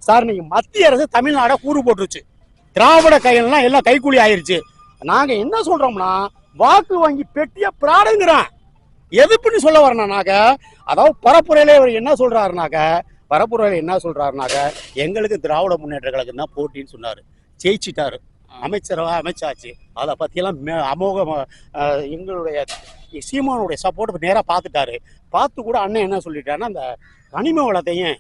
Sir நீங்க மத்திய அரசு தமிழ்நாட கூறு போட்டுருச்சு, திராவிட கையெல்லாம் எல்லாம் கைக்கூலி ஆயிருச்சு. நாங்க என்ன சொல்றோம்னா வாக்கு வங்கி பெட்டிய பிராடுங்கிறான். எதுப்புன்னு சொல்ல வரனாக்க, அதாவது பரப்புரையில இவர் என்ன சொல்றாருனாக்க, எங்களுக்கு திராவிட முன்னேற்ற கழகம் தான் போட்டின்னு சொன்னாரு, ஜெயிச்சிட்டாரு, அமைச்சரவா அமைச்சாச்சு. அதை பற்றியெல்லாம் அமோக எங்களுடைய சீமானுடைய சப்போர்ட் நேராக பார்த்துட்டாரு. பார்த்து கூட அண்ணன் என்ன சொல்லிட்டாருன்னா, அந்த கனிம வளத்தையும்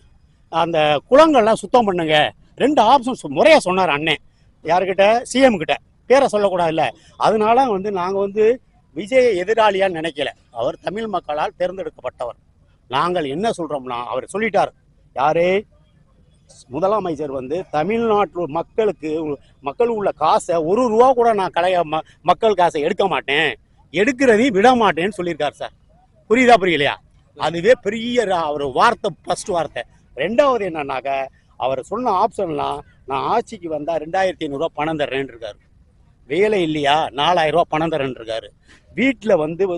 அந்த குளங்கள்லாம் சுத்தம் பண்ணுங்க, 2 ஆப்ஷன்ஸ் முறையாக சொன்னார் அண்ணன். யாருக்கிட்ட? சிஎம் கிட்ட. பேரை சொல்லக்கூடாது இல்லை. அதனால நாங்கள் விஜய் எதிராளியான்னு நினைக்கல. அவர் தமிழ் மக்களால் தேர்ந்தெடுக்கப்பட்டவர். நாங்கள் என்ன சொல்கிறோம்னா, அவர் சொல்லிட்டார், யாரு முதலமைச்சர் தமிழ்நாட்டு மக்கள் உள்ள காசை 1 ரூபா கூட நான் மக்கள் காசை எடுக்க மாட்டேன், எடுக்கிறதையும் விட மாட்டேன்னு சொல்லியிருக்காரு சார். புரியலையா? அதுவே பெரிய அவர் வார்த்தை, ஃபர்ஸ்ட் வார்த்தை. 2வது என்னன்னாக்க, அவர் சொன்ன ஆப்ஷன்லாம் நான் ஆட்சிக்கு வந்தால் 2500 பணம் தர்றேன்னு இருக்காரு. வேலை இல்லையா 4000 ரூபா பணம் தரேன் இருக்காரு. வீட்டில்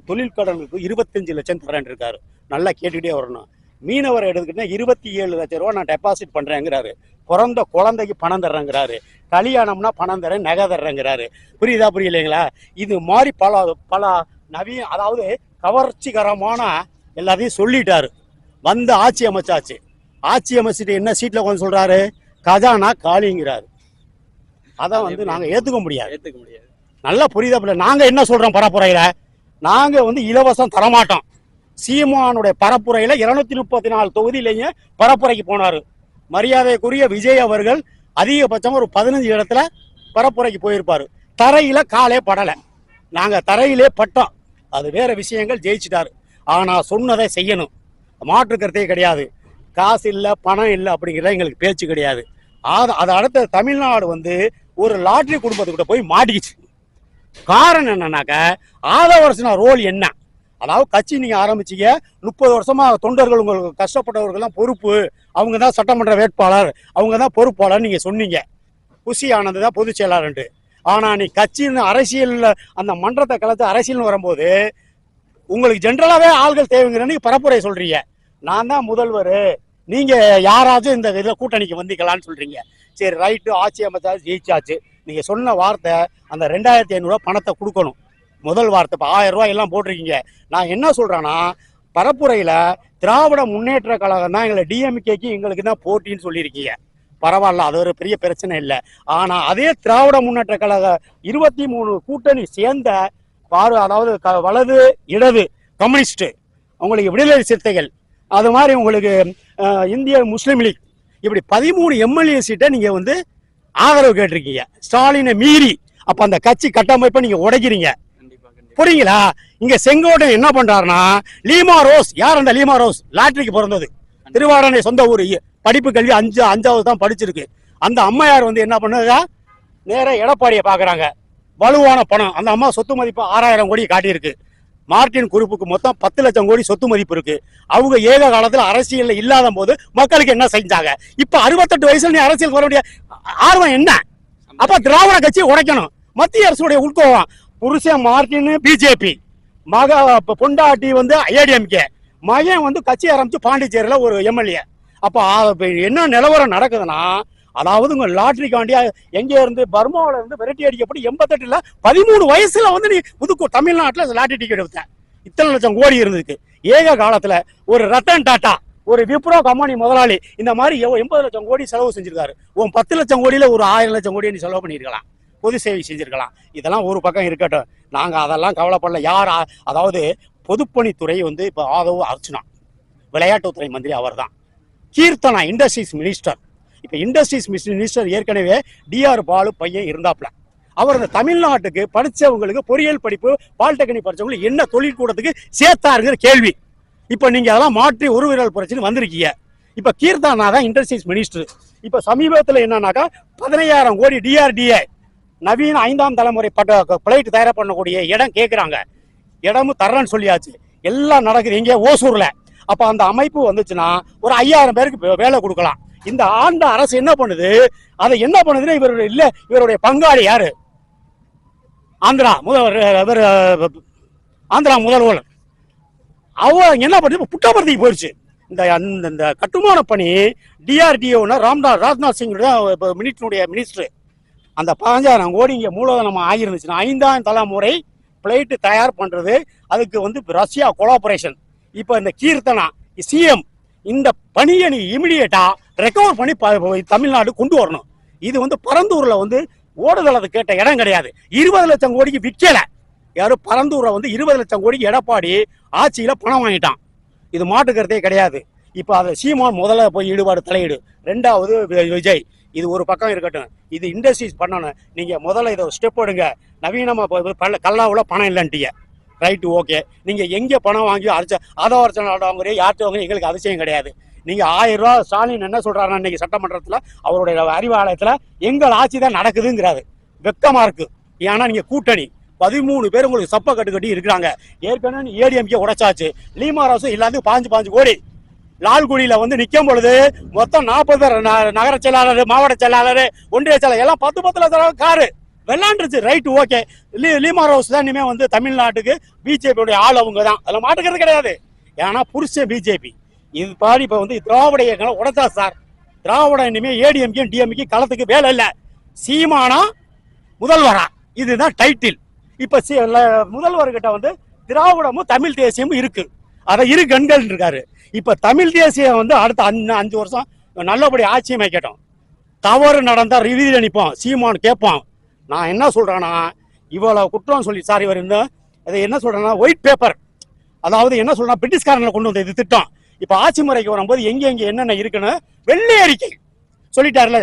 தொழில் கடனுக்கு 25 லட்சம் தரேன் இருக்காரு. நல்லா கேட்டுக்கிட்டே வரணும். மீனவரை எடுத்துக்கிட்டா 27 லட்சம் ரூபா நான் டெபாசிட் பண்ணுறேங்கிறாரு. பிறந்த குழந்தைக்கு பணம் தர்றேங்கிறாரு. கல்யாணம்னா பணம் தரேன், நகை தர்றேங்கிறாரு. புரியலைங்களா? இது மாதிரி பல நவீன, அதாவது கவர்ச்சிகரமான எல்லாத்தையும் சொல்லிட்டாரு. ஆட்சி அமைச்சாச்சு. ஆட்சி அமைச்சிட்டு என்ன சீட்டில் கொஞ்சம் சொல்றாரு, கஜானா காலிங்கிறாரு. அதான் நாங்கள் ஏற்றுக்க முடியாது. நல்லா புரியுதா? நாங்கள் என்ன சொல்றோம், பரப்புரையில நாங்கள் இலவசம் தரமாட்டோம். சீமானுடைய பரப்புரையில 234 தொகுதியிலேயே பரப்புரைக்கு போனாரு. மரியாதைக்குரிய விஜய் அவர்கள் அதிகபட்சம் ஒரு 15 இடத்துல பரப்புரைக்கு போயிருப்பாரு. தரையில காலே படலை. நாங்கள் தரையிலே பட்டோம். அது வேற விஷயங்கள். ஜெயிச்சிட்டாரு. ஆனா சொன்னதை செய்யணும், மாற்று கருத்தே கிடையாது. காசு இல்லை, பணம் இல்லை அப்படிங்கிறத எங்களுக்கு பேச்சு கிடையாது. அது அடுத்த தமிழ்நாடு ஒரு லாட்ரி குடும்பத்துக்கிட்ட போய் மாட்டிக்கிச்சு. காரணம் என்னன்னாக்க, ஆதவர்சனா ரோல் என்ன? அதாவது கட்சி நீங்க ஆரம்பிச்சீங்க, 30 வருஷமா தொண்டர்கள் உங்களுக்கு கஷ்டப்பட்டவர்கள்லாம் பொறுப்பு, அவங்க தான் சட்டமன்ற வேட்பாளர், அவங்க தான் பொறுப்பாளர் நீங்க சொன்னீங்க. குஷி ஆனந்த் தான் பொதுச் செயலாளர். ஆனா நீ கட்சின்னு அரசியல் அந்த மன்றத்தை கலந்து அரசியல்னு வரும்போது உங்களுக்கு ஜென்ரலாவே ஆள்கள் தேவைங்கிறன்னு பரப்புரை சொல்றீங்க. நான் தான் முதல்வர், நீங்க யாராச்சும் இந்த இதில் கூட்டணிக்கு வந்திக்கலான்னு சொல்றீங்க. சரி ரைட்டு, ஆட்சி அமைச்சாச்சு, ஜெயிச்சாச்சு. நீங்க சொன்ன வார்த்தை அந்த 2500 பணத்தை கொடுக்கணும். முதல் வார்த்தை. இப்போ 1000 ரூபாய் எல்லாம் போட்டிருக்கீங்க. நான் என்ன சொல்றேன்னா, பரப்புரையில திராவிட முன்னேற்ற கழகம் தான் எங்களை டிஎம்கேக்கு எங்களுக்கு தான் போட்டின்னு சொல்லியிருக்கீங்க. பரவாயில்ல, அது ஒரு பெரிய பிரச்சனை இல்லை. ஆனா அதே திராவிட முன்னேற்ற கழக 23 கூட்டணி சேர்ந்த அதாவது வலது இடது கம்யூனிஸ்ட், உங்களுக்கு விடுதலை சிறுத்தைகள், அது மாதிரி உங்களுக்கு இந்திய முஸ்லீம் லீக், இப்படி 13 எம்எல்ஏ சீட்டை நீங்க ஆதரவு கேட்டிருக்கீங்க ஸ்டாலினை மீறி. அப்ப அந்த கட்சி கட்டமைப்பை நீங்க உடைக்கிறீங்க. புரியுங்களா? இங்க செங்கோட்டையன் என்ன பண்றாருன்னா, லீமா ரோஸ், யார் அந்த லீமா ரோஸ்? லாட்ரிக்கு பிறந்தது, திருவாரணை சொந்த ஊர், படிப்பு கல்வி 5வது தான் படிச்சிருக்கு. அந்த அம்மையார் என்ன பண்ணுறா, நேர எடப்பாடியை பாக்குறாங்க. வலுவான பணம். அந்த அம்மா சொத்து மதிப்பு 6000 கோடி காட்டியிருக்கு. மார்டின் குரூப்புக்கு மொத்தம் 10 லட்சம் கோடி சொத்து மதிப்பு இருக்கு. அவங்க ஏக காலத்துல அரசியல் இல்லாத போது மக்களுக்கு என்ன செஞ்சாங்க? இப்ப 68 வயசுல நீ அரசியல் வர வேண்டிய ஆர்வம் என்ன? அப்ப திராவிட கட்சியை உடைக்கணும். மத்திய அரசுடைய உள்கோவம். புருஷன் மார்டின் பிஜேபி, மக பொண்டாட்டி ஏடிஎம்கே, மகன் கட்சி ஆரம்பிச்சு பாண்டிச்சேரியில ஒரு எம்எல்ஏ. அப்ப என்ன நிலவரம் நடக்குதுன்னா, அதாவது உங்க லாட்ரிக்காண்டியா எங்க இருந்து பர்மாவில இருந்து விரட்டி அடிக்கப்பட்டு 88ல 13 வயசுல நீ தமிழ்நாட்டுல லாட்ரி டிக்கெட் எடுத்த. இத்தனை லட்சம் கோடி இருந்ததுக்கு ஏக காலத்துல ஒரு ரத்தன் டாட்டா, ஒரு விப்ரோ கம்பெனி முதலாளி இந்த மாதிரி 80 லட்சம் கோடி செலவு செஞ்சிருக்காரு. 10 லட்சம் கோடியில ஒரு 1000 லட்சம் கோடி நீ செலவு பண்ணிருக்கலாம், பொது சேவை செஞ்சிருக்கலாம். இதெல்லாம் ஒரு பக்கம் இருக்கட்டும், நாங்க அதெல்லாம் கவலைப்படல. யார் அதாவது பொதுப்பணித்துறை இப்ப ஆதவ் அர்ச்சனா, விளையாட்டுத்துறை மந்திரி அவர் தான். Keerthana industries minister. இப்ப இண்டஸ்ட்ரீஸ் மினிஸ்டர் ஏற்கனவே டிஆர் பாலு பையன் இருந்தாப்ல. அவர் இந்த தமிழ்நாட்டுக்கு படிச்சவங்களுக்கு பொறியியல் படிப்பு, பாலிடெக்னிக் படிச்சவங்களுக்கு என்ன தொழில் கூடத்துக்கு சேர்த்தாருங்கிற கேள்வி. இப்ப நீங்க அதெல்லாம் மாற்றி ஒரு விரல் புரட்சின்னு வந்திருக்கீங்க. இப்ப கீர்த்தனா தான் இண்டஸ்ட்ரீஸ் மினிஸ்டர். இப்ப சமீபத்தில் என்னன்னாக்கா 15000 கோடி டிஆர்டிஏ நவீன 5ஆம் தலைமுறை பிளைட் தயார் பண்ணக்கூடிய இடம் கேட்கிறாங்க. இடமும் தர்றேன்னு சொல்லியாச்சு. எல்லாம் நடக்குது இங்கே ஓசூர்ல. அப்ப அந்த அமைப்பு வந்துச்சுன்னா ஒரு 5000 பேருக்கு வேலை கொடுக்கலாம். இந்த ஆண்ட அரசு என்ன பண்ணுது? அதை என்ன பண்ணுதுன்னா, இவருடைய பங்காளி யாரு? ஆந்திரா முதல்வர். அவ என்ன பண்ணுது? புட்டபர்த்திக்கு போயிடுச்சு. இந்த கட்டுமான பணி டிஆர்டிஓன்னா ராஜ்நாத் சிங் தான் மினிஸ்டர். அந்த 15,000 கோடி இங்கே மூலதனம் ஆகிருந்துச்சுன்னா 5ஆம் தலைமுறை பிளைட்டு தயார் பண்ணுறது, அதுக்கு வந்து ரஷ்யா கொலாபரேஷன். இப்போ இந்த கீர்த்தனா சிஎம் இந்த பணியை நீ இமிடியேட்டாக ரெக்கவர் பண்ணி தமிழ்நாடு கொண்டு வரணும். இது வந்து பரந்தூரில் வந்து ஓடுதளத்தை கேட்ட இடம் கிடையாது. 20 லட்சம் கோடிக்கு விற்கலை. யாரும் பரந்தூரை வந்து 20 லட்சம் கோடிக்கு எடப்பாடி ஆட்சியில் பணம் வாங்கிட்டான். இது மாட்டுக்கிறதே கிடையாது. இப்போ அதை சீமான் முதல்ல போய் ஈடுபாடு தலையீடு. 2வது விஜய். இது ஒரு பக்கம் இருக்கட்டும், இது இண்டஸ்ட்ரீஸ் பண்ணணும். நீங்கள் முதல்ல இதை ஸ்டெப் எடுங்க. நவீனமாக கல்லாவில் பணம் இல்லைன்ட்டீங்க, ரைட்டு, ஓகே. நீங்கள் எங்கே பணம் வாங்கி ஆதவர்ச்சனை வாங்குறீங்க, யார்கிட்ட வாங்குறீங்க, எங்களுக்கு அதிசயம் கிடையாது. நீங்கள் 1000 ரூபா ஸ்டாலின் என்ன சொல்கிறாருன்னா இன்றைக்கி சட்டமன்றத்தில் அவருடைய அறிவாலயத்தில் எங்கள் ஆட்சி தான் நடக்குதுங்கிறாரு. வெக்கமாக இருக்குது. ஏன்னா நீங்கள் கூட்டணி 13 பேர் உங்களுக்கு சப்ப கட்டி இருக்கிறாங்க. ஏற்கனவே ஏடிஎம்கே உடைச்சாச்சு. லீமாராசும் எல்லாத்துக்கும் 5 கோடி. லால்குடியில் வந்து நிற்கும் பொழுது மொத்தம் 40 பேர் நகர செயலாளர், மாவட்ட செயலாளர், ஒன்றிய செயலாளர் எல்லாம் 10 லட்சம் காரு வெள்ளாண்டுருச்சு. Right, okay. லீமாராஸ் தான் இனிமேல் வந்து தமிழ்நாட்டுக்கு பிஜேபியோடைய ஆள் அவங்க தான். அதில் மாட்டுக்கிறது கிடையாது. ஏன்னா புருஷன் பிஜேபி இது பாடி இப்போ வந்து திராவிட இயக்கங்களை உடைச்சா சார். திராவிட இனிமேல் ஏடிஎம்கே டிஎம்கே களத்துக்கு வேலை இல்லை. சீமானா முதல்வரா, இதுதான் டைட்டில். இப்போ முதல்வர்கிட்ட வந்து திராவிடமும் தமிழ் தேசியமும் இருக்கு. அதை இரு கண்கள் இருக்காரு. இப்ப தமிழ் தேசியம் வந்து அடுத்த 5 வருஷம் நல்லபடி ஆட்சி அமைக்கட்டும். தவறு நடந்தா ரிவியூல நிற்போம், சீமான் கேட்பான். நான் என்ன சொல்றேன்னா, இவ்வளவு குற்றம் சொல்லி சார் இவர் இதை என்ன சொல்றேன்னா ஒயிட் பேப்பர், அதாவது என்ன சொல்றேன்னா பிரிட்டிஷ்காரங்களை கொண்டு வந்த இது திட்டம் இப்ப ஆட்சி முறைக்கு வரும்போது எங்க என்னென்ன இருக்குன்னு வெள்ளை அறிக்கை சொல்லிட்டாருல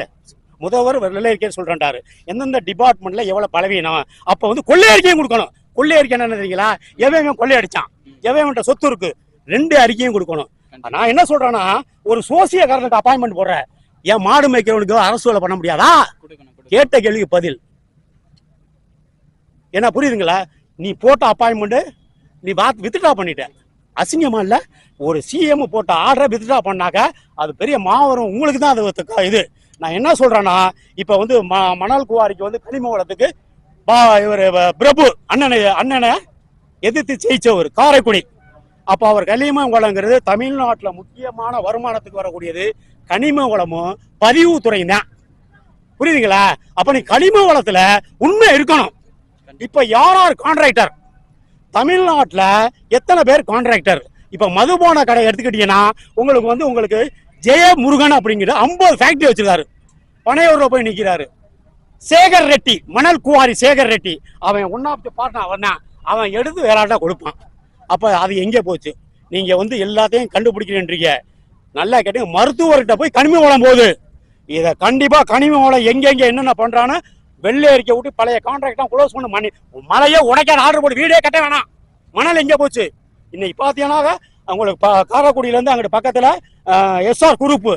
முதல்வர். வெள்ளை அறிக்கை சொல்றாரு எந்தெந்த டிபார்ட்மெண்ட்ல எவ்வளவு பலவீனம். அப்ப வந்து கொள்ளை அறிக்கையும் கொடுக்கணும். கொள்ளை அறிக்கை என்ன தெரியுங்களா, எவன் கொள்ளை அடிச்சான், எவன்கிட்ட சொத்து இருக்கு, 2 அறிக்கையும் கொடுக்கணும். நான் என்ன சொல்றேன்னா, ஒரு சோசியக்காரனுக்கு அப்பாயின்மெண்ட் போடுற என் மாடு மேய்க்கிறவனுக்கு அரசு வேலை பண்ண முடியாதா? கேட்ட கேள்விக்கு பதில் என்ன புரியுதுங்களா? நீ போட்ட அப்பாயின்மெண்ட் நீ வித்ட்ரா பண்ணிட்ட, அசிங்கமா இல்ல? ஒரு சிஎம் போட்ட ஆர்டரை வித்ட்ரா பண்ணாக்க அது பெரிய மாவரும் உங்களுக்கு தான் அது இது. நான் என்ன சொல்றேன்னா, இப்ப வந்து மணல் குவாரிக்கு வந்து கனிம வளத்துக்கு இவர் பிரபு அண்ணனை எதிர்த்து ஜெயிச்சவர் காரைக்குடி. அப்ப அவர் கனிம வளங்கிறது தமிழ்நாட்டில் முக்கியமான வருமானத்துக்கு வரக்கூடியது கனிம வளமும் பதிவுத்துறையும் தான். புரியுதுங்களா? அப்ப நீ கனிம வளத்துல உண்மை இருக்கணும். இப்ப யார் கான்ட்ராக்டர் தமிழ்நாட்டில் எத்தனை பேர் கான்ட்ராக்டர்? இப்ப மதுபான கடை எடுத்துக்கிட்டீங்கன்னா உங்களுக்கு ஜெயமுருகன் அப்படிங்கிற 50 ஃபேக்டரி வச்சிருக்காரு. பனையூர்ல போய் நிக்கிறாரு. சேகர் ரெட்டி, மணல் குவாரி சேகர் ரெட்டி, அவன் ஒன் ஆஃப் தி பார்ட்னர். அவன் எடுத்து வேறாட்டா கொடுப்பான். அப்ப அது எங்கே போச்சு? நீங்க வந்து எல்லாத்தையும் கண்டுபிடிக்கிறீங்க. நல்லா கேட்டு மருத்துவர்கிட்ட போய் கனிம வளம் போகுது. இதை கண்டிப்பா கனிம வளம் எங்கெங்க என்னென்ன பண்றான்னு வெள்ளை அறிக்கை விட்டு பழைய கான்ட்ராக்டா க்ளோஸ் பண்ண மழையே உடைக்காத ஆர்டர் போட்டு வீடே கட்ட வேணாம். மணல் எங்கே போச்சு? இன்னைக்கு பார்த்தீங்கன்னா அவங்களுக்கு காரைக்குடியிலேருந்து அங்கிட்டு பக்கத்தில் எஸ்ஆர் குரூப்பு,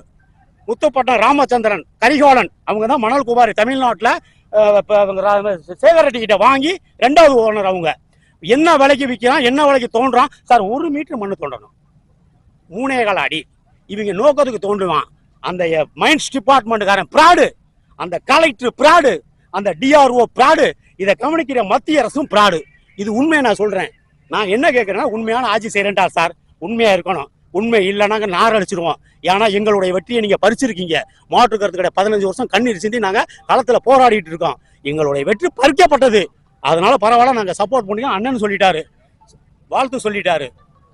முத்துப்பட்டினம் ராமச்சந்திரன், கரிகாலன், அவங்க தான் மணல் குவாரி தமிழ்நாட்டில் சேகர் ரெட்டி கிட்ட வாங்கி 2வது ஓனர். அவங்க என்ன விலைக்கு விற்கிறான், என்ன விலைக்கு தோன்றான் சார்? 1 மீட்டர் மண்ணு தோண்டணும், 3.25 அடி. இவங்க நோக்கத்துக்கு தோன்றுவான். அந்த மைன்ஸ் டிபார்ட்மெண்ட்டுக்காரன் பிராடு, அந்த கலெக்டர் பிராடு, அந்த டிஆர்ஓ பிராடு, இதை கவனிக்கிற மத்திய அரசும் பிராடு. இது உண்மையை நான் சொல்றேன். நான் என்ன கேட்கறேன்னா, உண்மையான ஆட்சி செய்யறேன்டா சார், உண்மையா இருக்கணும். உண்மை இல்லைனாங்க நார் அடிச்சிருவோம். ஏன்னா எங்களுடைய வெற்றியை நீங்க பறிச்சிருக்கீங்க. மாற்று கருத்து கிடையாது. 15 வருஷம் கண்ணீர் சிந்தி நாங்க களத்துல போராடிட்டு இருக்கோம். எங்களுடைய வெற்றி பறிக்கப்பட்டது. அதனால பரவாயில்ல, நாங்க சப்போர்ட் பண்ணிக்கலாம். அண்ணன் சொல்லிட்டாரு, வாழ்த்து சொல்லிட்டாரு.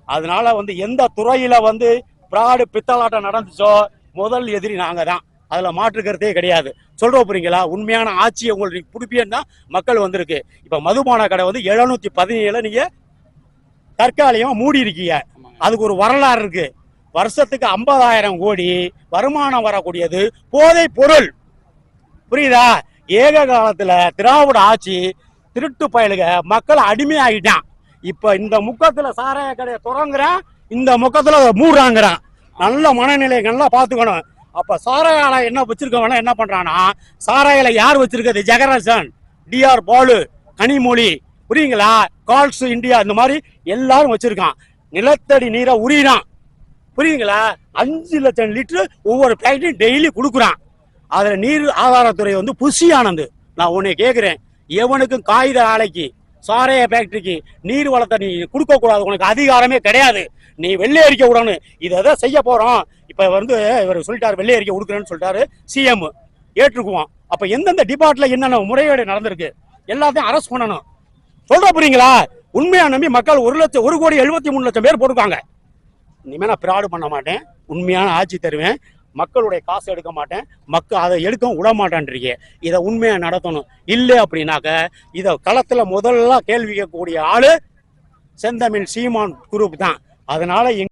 அதனால வந்து எந்த துறையில வந்து பிராடு பித்தலாட்டம் நடந்துச்சோ முதல் எதிரி நாங்க தான். அதுல மாற்று கருத்தே கிடையாது. சொல்ற போறீங்களா? உண்மையான ஆட்சியை உங்களுக்கு பிடிப்பேன்னு தான் மக்கள் வந்திருக்கு. இப்ப மதுபான கடை வந்து 717 நீங்க தற்காலிகமா மூடி இருக்கீங்க. அதுக்கு ஒரு வரலாறு இருக்கு. வருஷத்துக்கு 50,000 கோடி வருமானம் வரக்கூடியது போதை பொருள். புரியுதா? ஏக காலத்துல திராவிட ஆட்சி திருட்டு பயலுக மக்கள் அடிமையாகிட்டான். இப்ப இந்த முக்கத்துல சாராய கடையை தொடங்குறான், இந்த முக்கத்துல மூடுறாங்கிறான். நல்ல மனநிலை நல்லா பாத்துக்கணும். அப்ப சாராயால என்ன வச்சிருக்கவன என்ன பண்றானா, சாராயில யார் வச்சிருக்கிறது? ஜெகராசன், டிஆர் பாலு, கனிமொழி, புரியுங்களா? கால்ஸ் இந்தியா, இந்த மாதிரி எல்லாரும் வச்சிருக்கான். நிலத்தடி நீரை உரியிறான். புரியுங்களா? 5 லட்சம் லிட்டர் ஒவ்வொரு பேக்கெட்டும் டெய்லி கொடுக்குறான். அதுல நீர் ஆதாரத்துறை வந்து புஷி ஆனந்து. நான் உன்னை கேட்கிறேன், எவனுக்கும் காகித ஆலைக்கு சாரைய ஃபேக்டரிக்கு நீர் வளத்தை நீ கொடுக்க கூடாது, உனக்கு அதிகாரமே கிடையாது, நீ வெள்ளை அறிக்கை விடணும். இதை எதை செய்ய போறோம் இப்ப இவர் சொல்லிட்டாரு, வெள்ளை அறிக்கை கொடுக்குறேன்னு சொல்லிட்டாரு சிஎம், ஏற்றுக்குவோம். அப்ப எந்தெந்த டிபார்ட்ல என்னென்ன முறைகேடு நடந்திருக்கு எல்லாத்தையும் அரெஸ்ட் பண்ணணும். சொல்ற புரியுங்களா? உண்மையா நம்பி மக்கள் 1,73,00,000 பேர் போட்டுருக்காங்க. இனிமே நான் பிராடு பண்ண மாட்டேன், உண்மையான ஆட்சி தருவேன், மக்களுடைய காசு எடுக்க மாட்டேன், மக்கள் அதை எடுக்க விட மாட்டான்றீங்க. இதை உண்மையா நடத்தணும். இல்லை அப்படின்னாக்க இதை களத்துல முதல்ல கேள்வி கேட்கக்கூடிய ஆளு செந்தமிழ் சீமான் குரூப் தான். அதனால